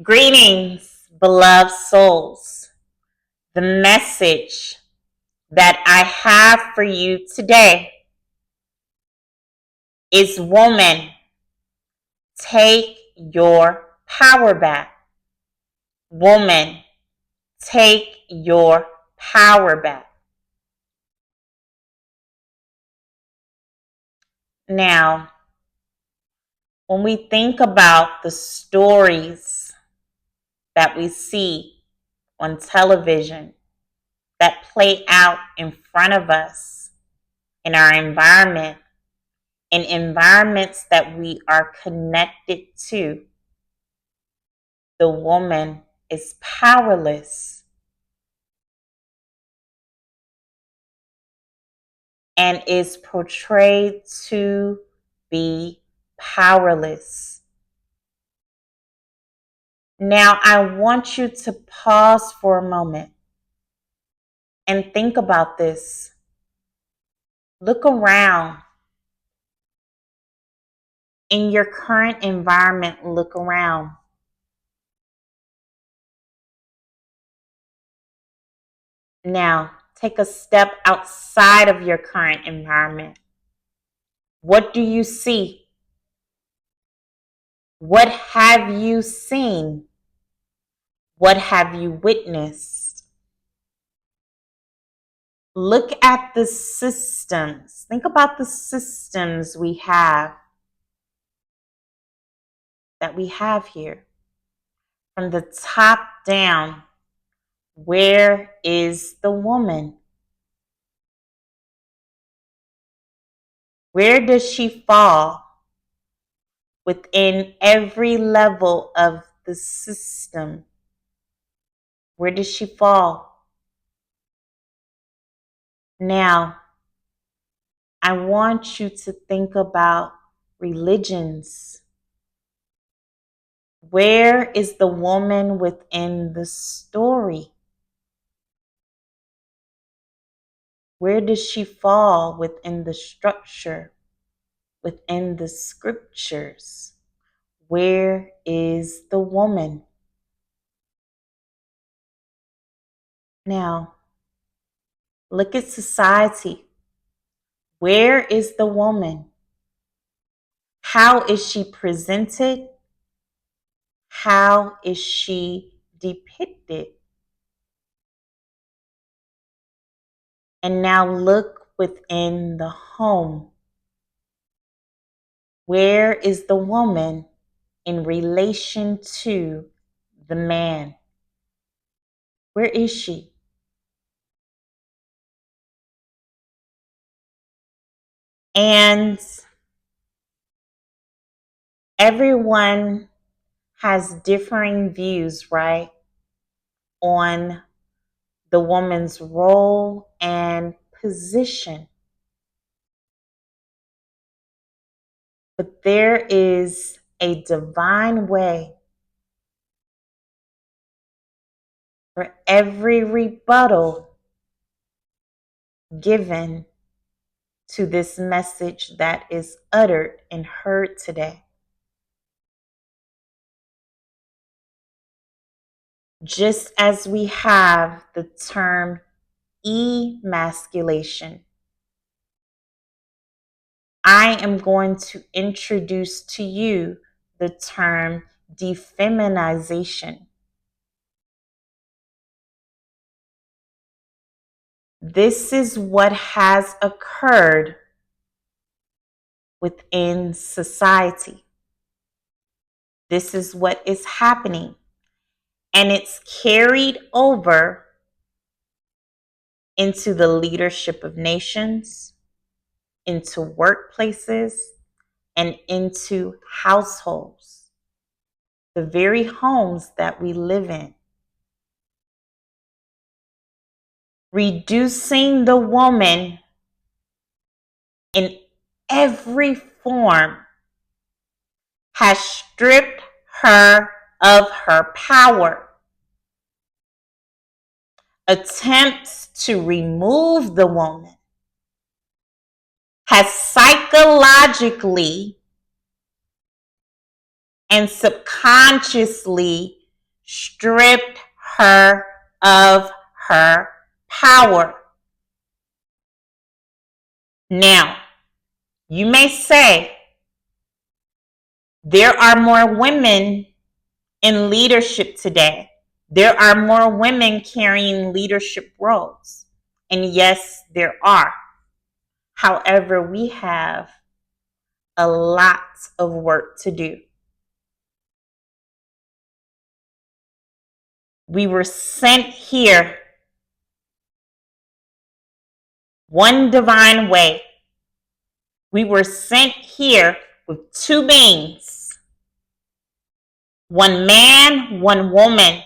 Greetings, beloved souls. The message that I have for you today is: woman, take your power back. Woman, take your power back. Now, when we think about the stories that we see on television that play out in front of us in our environment, in environments that we are connected to, the woman is powerless and is portrayed to be powerless. Now, I want you to pause for a moment and think about this. Look around. In your current environment, look around. Now, take a step outside of your current environment. What do you see? What have you seen? What have you witnessed? Look at the systems. Think about the systems that we have here. From the top down, where is the woman? Where does she fall within every level of the system? Where does she fall? Now, I want you to think about religions. Where is the woman within the story? Where does she fall within the structure, within the scriptures? Where is the woman? Now, look at society. Where is the woman? How is she presented? How is she depicted? And now look within the home. Where is the woman in relation to the man? Where is she? And everyone has differing views, right, on the woman's role and position. But there is a divine way for every rebuttal given to this message that is uttered and heard today. Just as we have the term emasculation, I am going to introduce to you the term defeminization. This is what has occurred within society. This is what is happening. And it's carried over into the leadership of nations, into workplaces, and into households, the very homes that we live in. Reducing the woman in every form has stripped her of her power. Attempts to remove the woman has psychologically and subconsciously stripped her of her power. Now, you may say, there are more women in leadership today. There are more women carrying leadership roles. And yes, there are. However, we have a lot of work to do. We were sent here one divine way. We were sent here with two beings, one man, one woman,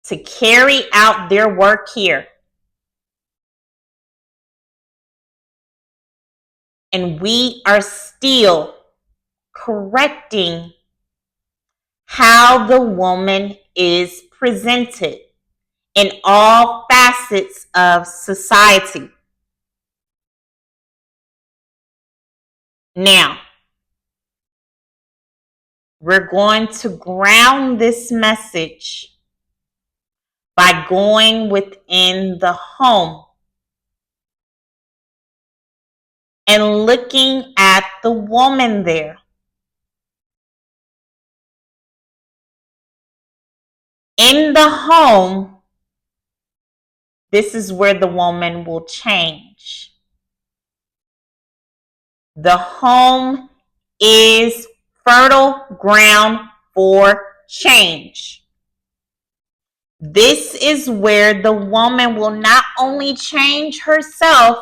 to carry out their work here. And we are still correcting how the woman is presented in all facets of society. Now, we're going to ground this message by going within the home and looking at the woman there. In the home, this is where the woman will change. The home is fertile ground for change. This is where the woman will not only change herself,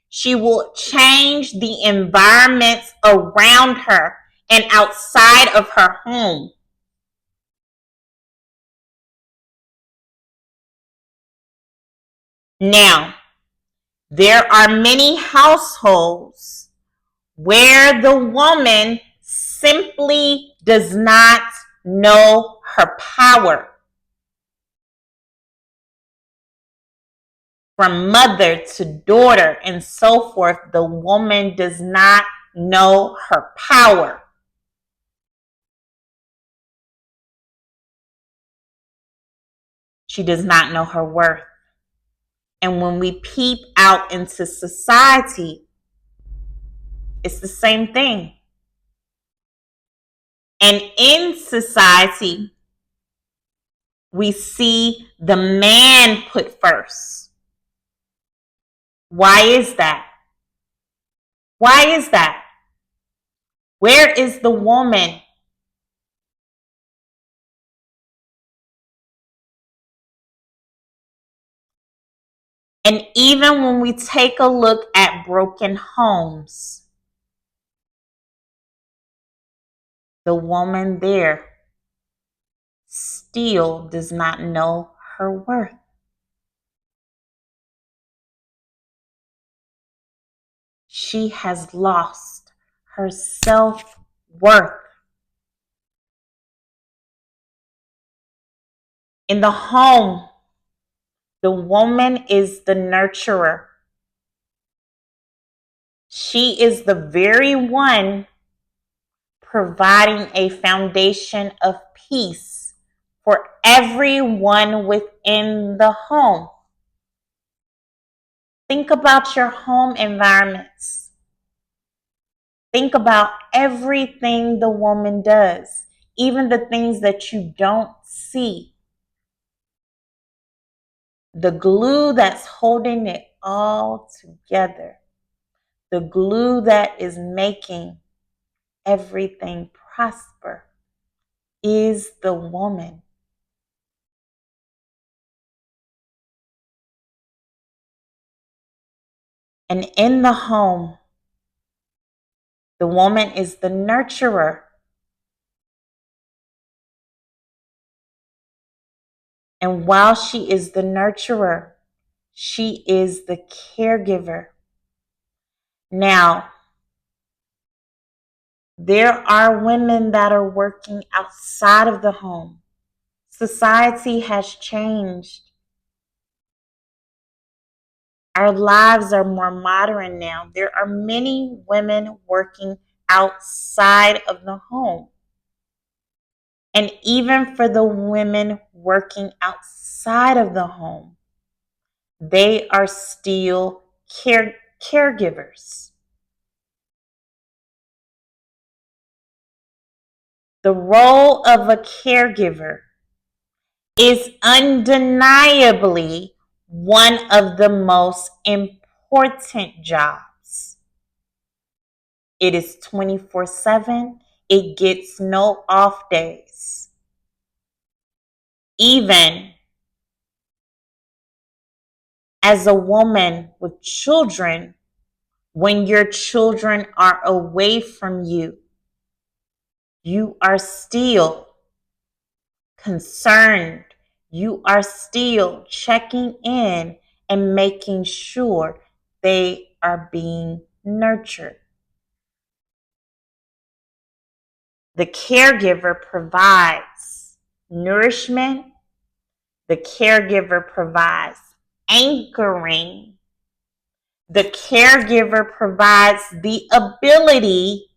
she will change the environments around her and outside of her home. Now, there are many households where the woman simply does not know her power. From mother to daughter and so forth, the woman does not know her power. She does not know her worth. And when we peep out into society, it's the same thing. And in society, we see the man put first. Why is that? Why is that? Where is the woman? And even when we take a look at broken homes, the woman there still does not know her worth. She has lost her self-worth. In the home, the woman is the nurturer. She is the very one providing a foundation of peace for everyone within the home. Think about your home environments. Think about everything the woman does, even the things that you don't see. The glue that's holding it all together. The glue that is making everything prosper is the woman. And in the home, the woman is the nurturer. And while she is the nurturer, she is the caregiver. Now, there are women that are working outside of the home. Society has changed. Our lives are more modern now. There are many women working outside of the home. And even for the women working outside of the home, they are still caregivers. The role of a caregiver is undeniably one of the most important jobs. It is 24/7. It gets no off days. Even as a woman with children, when your children are away from you, you are still concerned. You are still checking in and making sure they are being nurtured. The caregiver provides nourishment. The caregiver provides anchoring. The caregiver provides the ability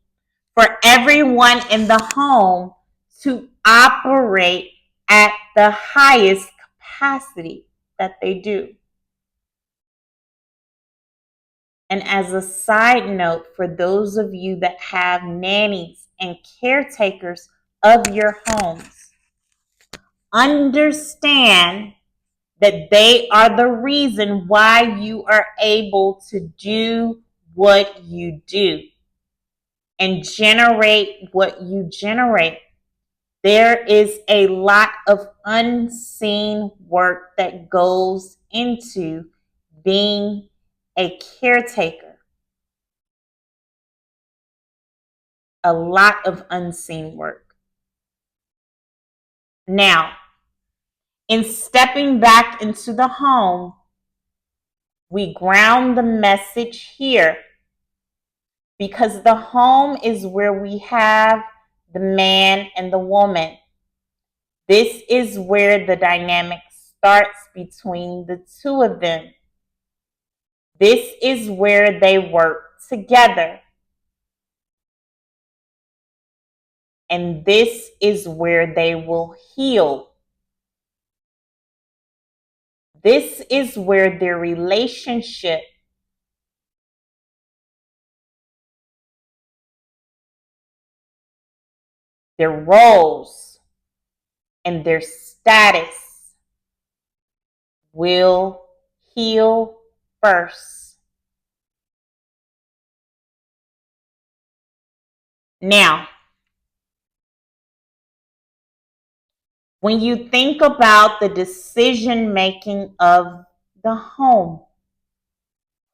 for everyone in the home to operate at the highest capacity that they do. And as a side note, for those of you that have nannies and caretakers of your homes, understand that they are the reason why you are able to do what you do and generate what you generate. There is a lot of unseen work that goes into being a caretaker. A lot of unseen work. Now, in stepping back into the home, we ground the message here because the home is where we have the man and the woman. This is where the dynamic starts between the two of them. This is where they work together. And this is where they will heal. This is where their relationship their roles and their status will heal first. Now, when you think about the decision making of the home,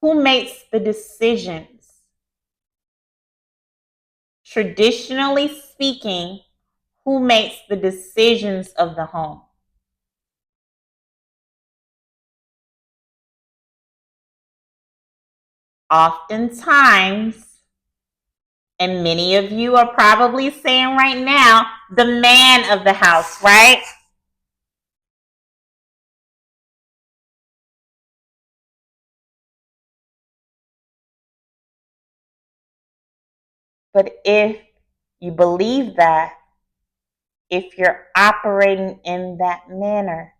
who makes the decisions? Traditionally speaking, who makes the decisions of the home? Oftentimes, and many of you are probably saying right now, the man of the house, right? But if you believe that, if you're operating in that manner,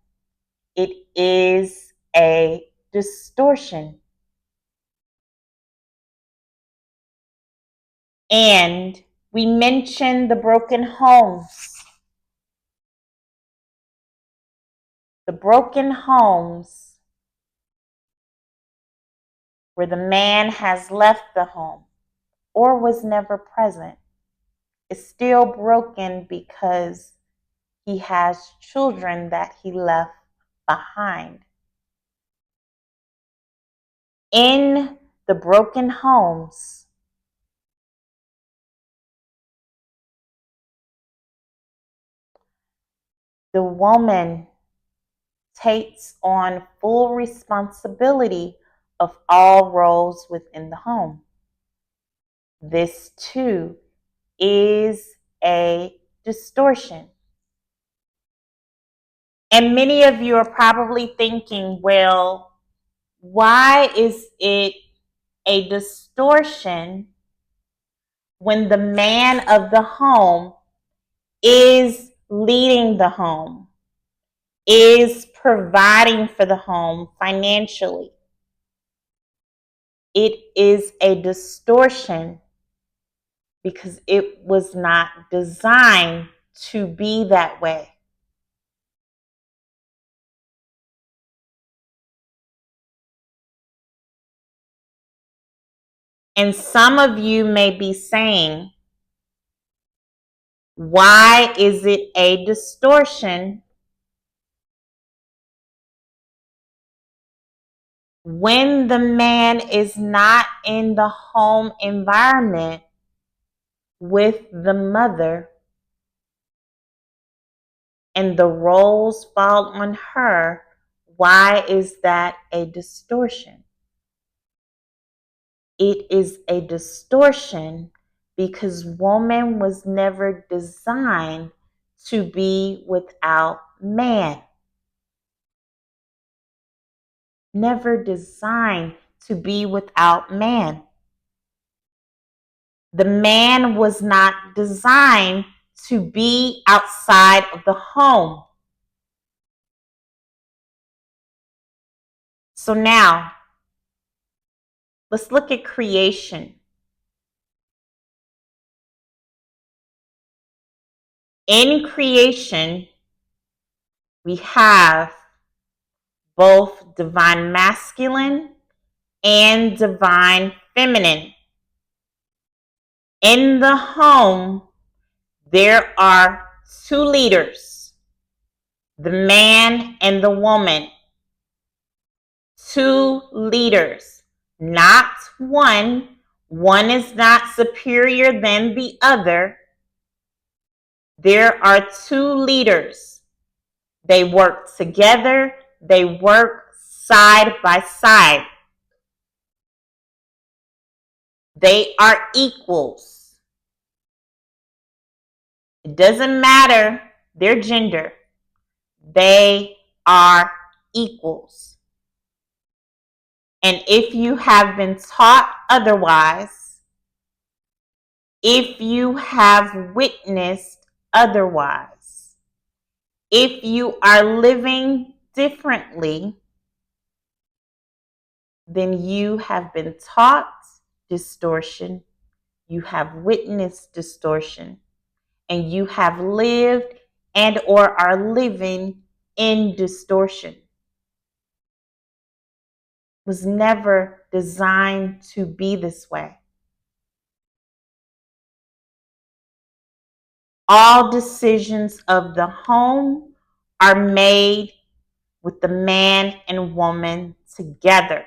it is a distortion. And we mentioned the broken homes. The broken homes where the man has left the home or was never present is still broken because he has children that he left behind. In the broken homes, the woman takes on full responsibility of all roles within the home. This too is a distortion. And many of you are probably thinking, well, why is it a distortion when the man of the home is leading the home, is providing for the home financially. It is a distortion because it was not designed to be that way. And some of you may be saying, why is it a distortion when the man is not in the home environment with the mother and the roles fall on her? Why is that a distortion? It is a distortion because woman was never designed to be without man. Never designed to be without man. The man was not designed to be outside of the home. So now, let's look at creation. In creation, we have both divine masculine and divine feminine. In the home, there are two leaders, the man and the woman. Two leaders, not one. One is not superior than the other. There are two leaders. They work together. They work side by side. They are equals. It doesn't matter their gender. They are equals. And if you have been taught otherwise, if you have witnessed otherwise, if you are living differently, then you have been taught distortion, you have witnessed distortion, and you have lived and or are living in distortion. It was never designed to be this way. All decisions of the home are made with the man and woman together.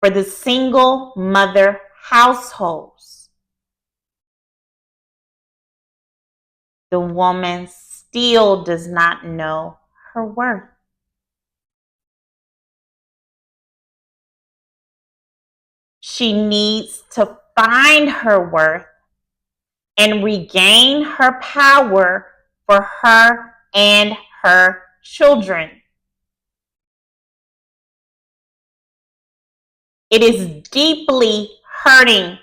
For the single mother households, the woman still does not know her worth. She needs to find her worth and regain her power for her and her children. It is deeply hurting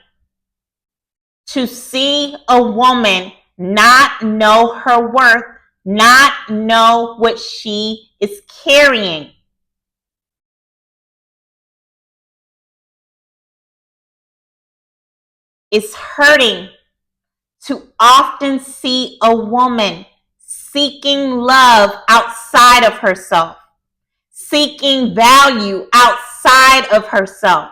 to see a woman not know her worth, not know what she is carrying. It's hurting to often see a woman seeking love outside of herself, seeking value outside of herself,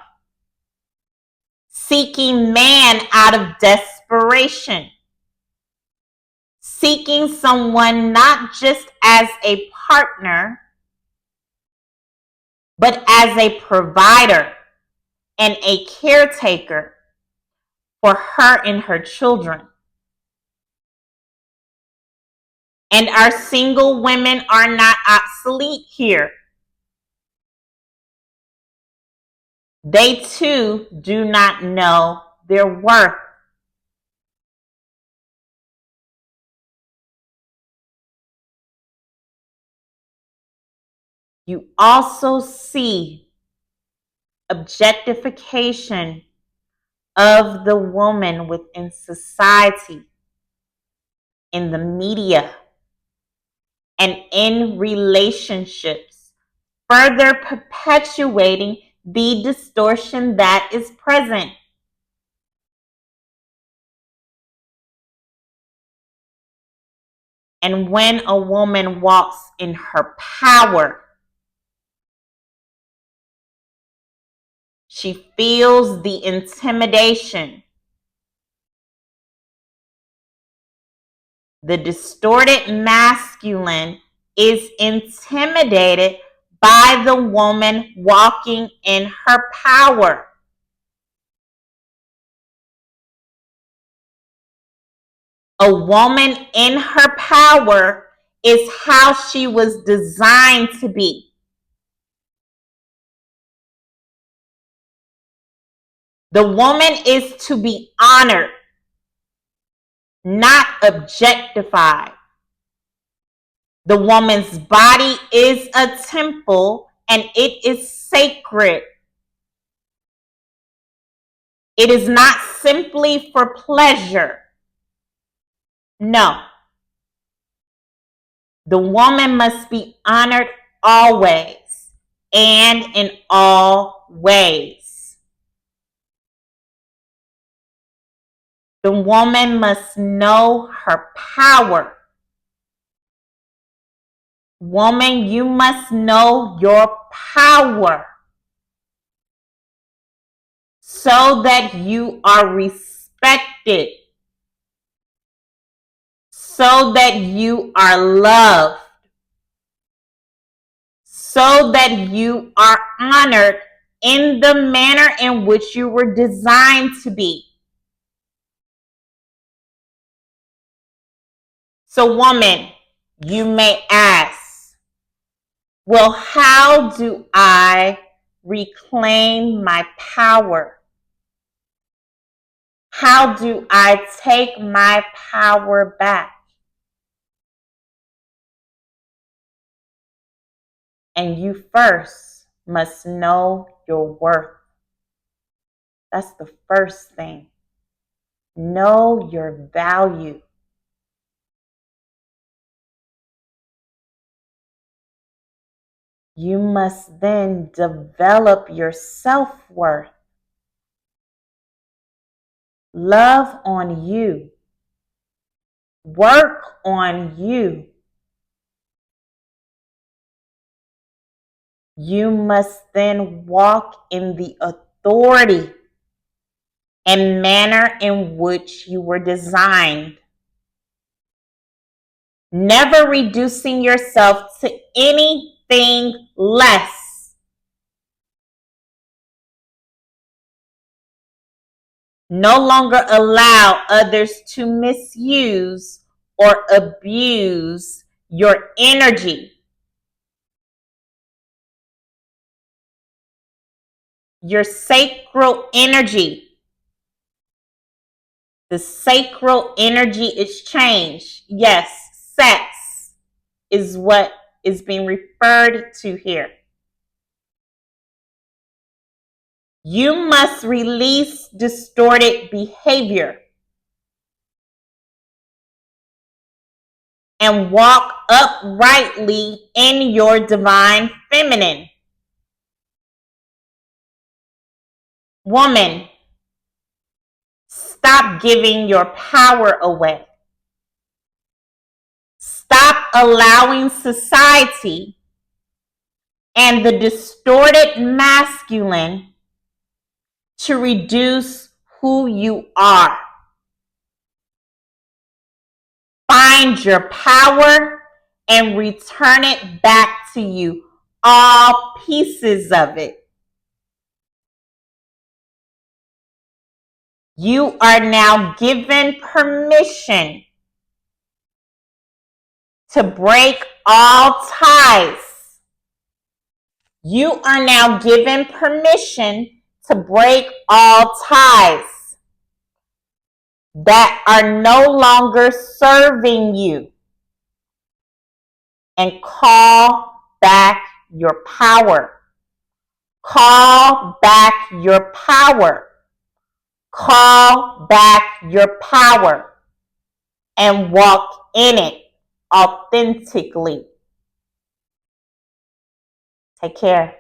seeking man out of desperation, seeking someone not just as a partner, but as a provider and a caretaker for her and her children. And our single women are not obsolete here. They too do not know their worth. You also see objectification of the woman within society, in the media, and in relationships, further perpetuating the distortion that is present. And when a woman walks in her power, she feels the intimidation. The distorted masculine is intimidated by the woman walking in her power. A woman in her power is how she was designed to be. The woman is to be honored, not objectified. The woman's body is a temple and it is sacred. It is not simply for pleasure. No. The woman must be honored always and in all ways. The woman must know her power. Woman, you must know your power so that you are respected, so that you are loved, so that you are honored in the manner in which you were designed to be. So, woman, you may ask, well, how do I reclaim my power? How do I take my power back? And you first must know your worth. That's the first thing. Know your value. You must then develop your self-worth. Love on you. Work on you. You must then walk in the authority and manner in which you were designed. Never reducing yourself to anything less. No longer allow others to misuse or abuse your energy. Your sacral energy. The sacral energy is change. Yes, sex is what is being referred to here. You must release distorted behavior and walk uprightly in your divine feminine. Woman, stop giving your power away. Stop allowing society and the distorted masculine to reduce who you are. Find your power and return it back to you, all pieces of it. You are now given permission to break all ties. You are now given permission to break all ties that are no longer serving you and call back your power. Call back your power. Call back your power and walk in it authentically. Take care.